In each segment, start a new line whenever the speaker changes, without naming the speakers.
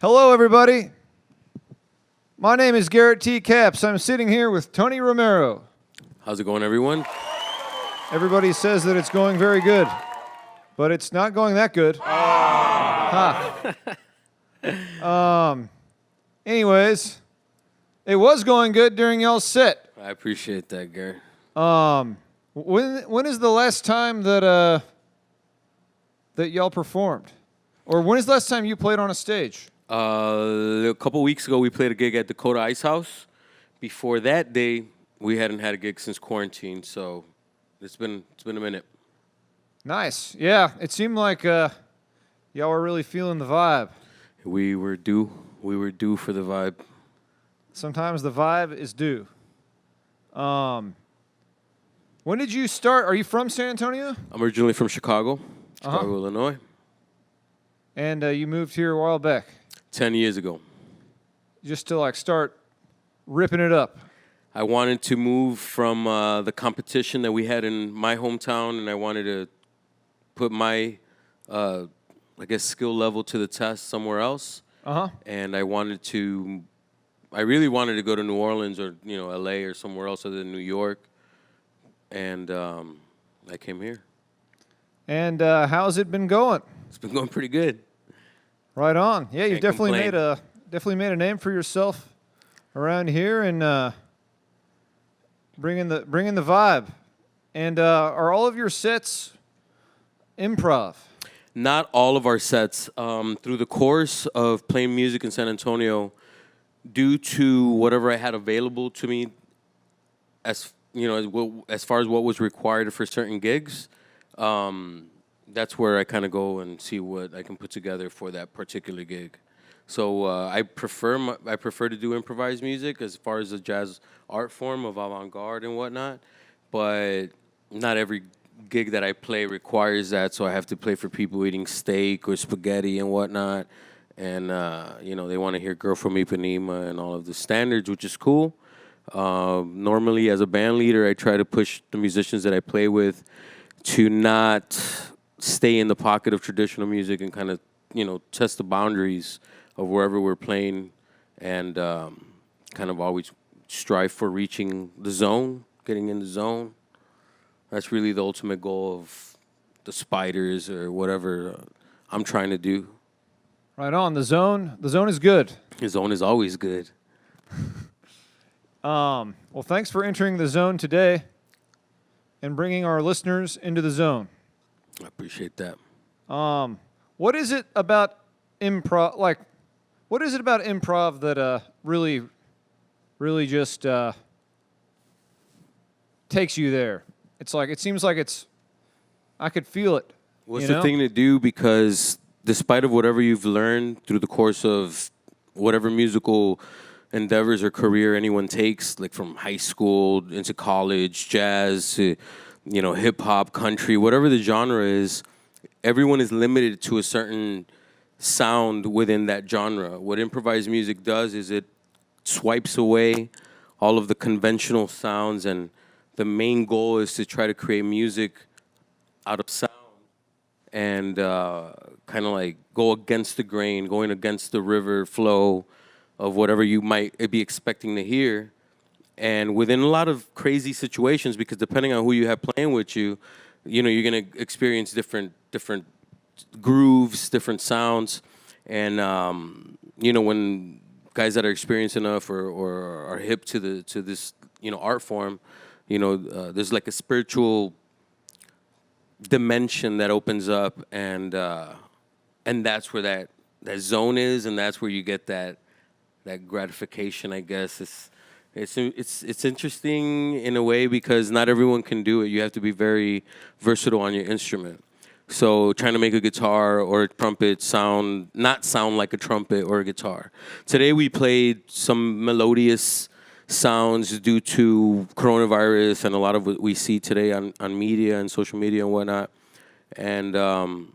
Hello, everybody. My name is Garrett T. Capps. I'm sitting here with Tony Romero.
How's it going, everyone?
Everybody says that it's going very good, but it's not going that good. Anyways, it was going good during y'all's set.
I appreciate that, Garrett.
When is the last time that that y'all performed, or when is the last time you played on a stage?
A couple weeks ago, we played a gig at Dakota Ice House. Before that day, we hadn't had a gig since quarantine, so it's been a minute.
Nice. Yeah, it seemed like y'all were really feeling the vibe.
We were due for the vibe.
Sometimes the vibe is due. When did you start? Are you from San Antonio?
I'm originally from Chicago, Illinois.
And you moved here a while back.
10 years ago.
Just to start ripping it up.
I wanted to move from the competition that we had in my hometown, and I wanted to put my, skill level to the test somewhere else. And I really wanted to go to New Orleans or L.A. or somewhere else other than New York. And I came here. And
how's it been going?
It's been going pretty good.
Right on. Yeah, you've
Can't
definitely made a name for yourself around here, and bringing the vibe. And are all of your sets improv?
Not all of our sets. Through the course of playing music in San Antonio, due to whatever I had available to me, as far as what was required for certain gigs, that's where I kind of go and see what I can put together for that particular gig. So I prefer to do improvised music as far as the jazz art form of avant-garde and whatnot, but not every gig that I play requires that, so I have to play for people eating steak or spaghetti and whatnot, and they want to hear Girl from Ipanema and all of the standards, which is cool. Normally, as a band leader, I try to push the musicians that I play with to not stay in the pocket of traditional music and kind of, test the boundaries of wherever we're playing, and kind of always strive for reaching the zone, getting in the zone. That's really the ultimate goal of the Spiders or whatever I'm trying to do.
Right on. The zone is good.
The zone is always good.
Well, thanks for entering the zone today and bringing our listeners into the zone.
I appreciate that.
What is it about improv? What is it about improv that really just takes you there? It seems like I could feel it.
What's the thing to do? Because despite of whatever you've learned through the course of whatever musical endeavors or career anyone takes, like from high school into college, jazz, to, hip hop, country, whatever the genre is, everyone is limited to a certain sound within that genre. What improvised music does is it swipes away all of the conventional sounds, and the main goal is to try to create music out of sound and kind of go against the grain, going against the river flow of whatever you might be expecting to hear. And within a lot of crazy situations, because depending on who you have playing with you, you're going to experience different grooves, different sounds. And, when guys that are experienced enough or are hip to this, art form, there's like a spiritual dimension that opens up, and that's where that zone is, and that's where you get that gratification, I guess. It's interesting in a way because not everyone can do it. You have to be very versatile on your instrument. So trying to make a guitar or a trumpet not sound like a trumpet or a guitar. Today we played some melodious sounds due to coronavirus and a lot of what we see today on media and social media and whatnot. And, a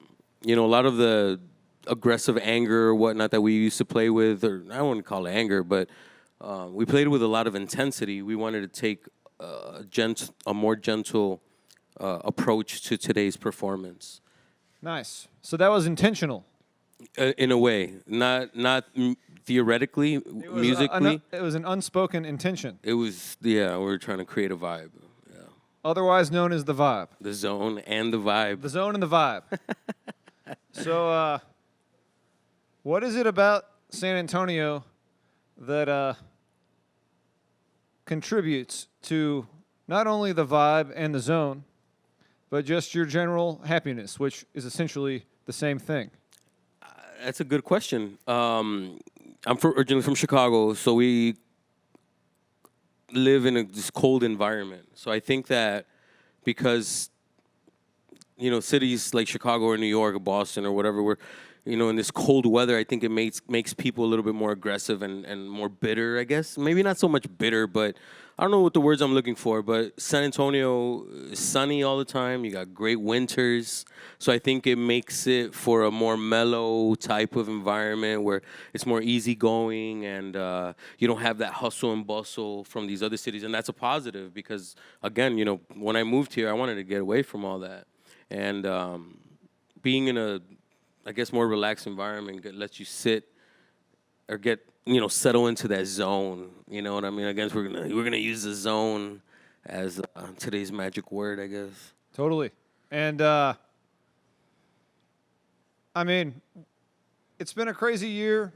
lot of the aggressive anger or whatnot that we used to play with, or I wouldn't call it anger, but we played with a lot of intensity. We wanted to take a more gentle approach to today's performance.
Nice. So that was intentional.
In a way, not theoretically,
It was
musically.
it was an unspoken intention,
It was, yeah, we were trying to create a vibe. Yeah.
otherwise known as the vibe.
The zone and the vibe.
The zone and the vibe. So, what is it about San Antonio that contributes to not only the vibe and the zone, but just your general happiness, which is essentially the same thing?
That's a good question. Originally from Chicago, so we live in this cold environment. So I think that because cities like Chicago or New York or Boston or whatever, we're in this cold weather, I think it makes people a little bit more aggressive and more bitter, I guess. Maybe not so much bitter, but I don't know what the words I'm looking for. But San Antonio is sunny all the time. You got great winters. So I think it makes it for a more mellow type of environment where it's more easygoing and you don't have that hustle and bustle from these other cities. And that's a positive because, again, when I moved here, I wanted to get away from all that. And being in a, I guess, more relaxed environment lets you sit or get, settle into that zone. You know what I mean? I guess we're gonna use the zone as today's magic word, I guess.
Totally. And I mean, it's been a crazy year,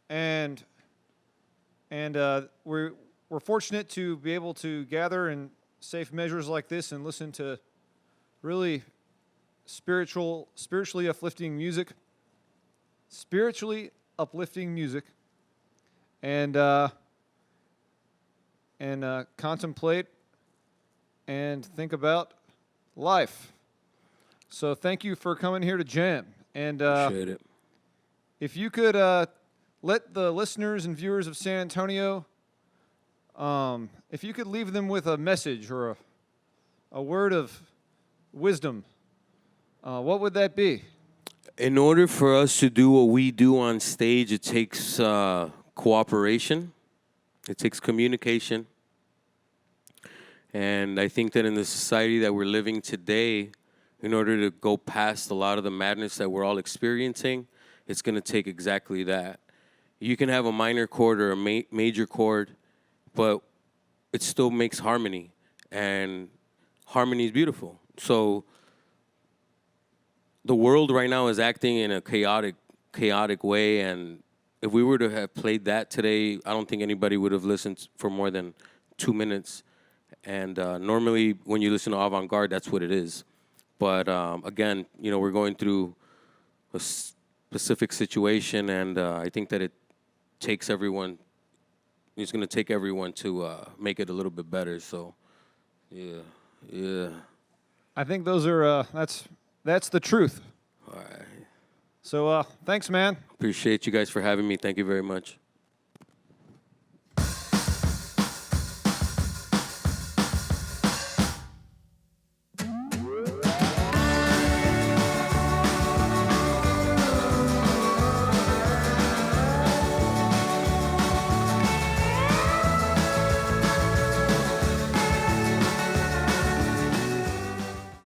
and we're fortunate to be able to gather in safe measures like this and listen to really spiritually uplifting music, and contemplate and think about life. So thank you for coming here to jam. And
Appreciate it.
if you could let the listeners and viewers of San Antonio, if you could leave them with a message or a word of wisdom, what would that be?
In order for us to do what we do on stage, it takes cooperation. It takes communication. And I think that in the society that we're living today, in order to go past a lot of the madness that we're all experiencing, it's going to take exactly that. You can have a minor chord or a major chord, but it still makes harmony. And harmony is beautiful. So the world right now is acting in a chaotic way, and if we were to have played that today, I don't think anybody would have listened for more than 2 minutes. And normally, when you listen to avant-garde, that's what it is. But again, we're going through a specific situation, and I think that it takes everyone. It's going to take everyone to make it a little bit better. So, yeah.
I think those are that's the truth.
All right.
So thanks, man.
Appreciate you guys for having me. Thank you very much.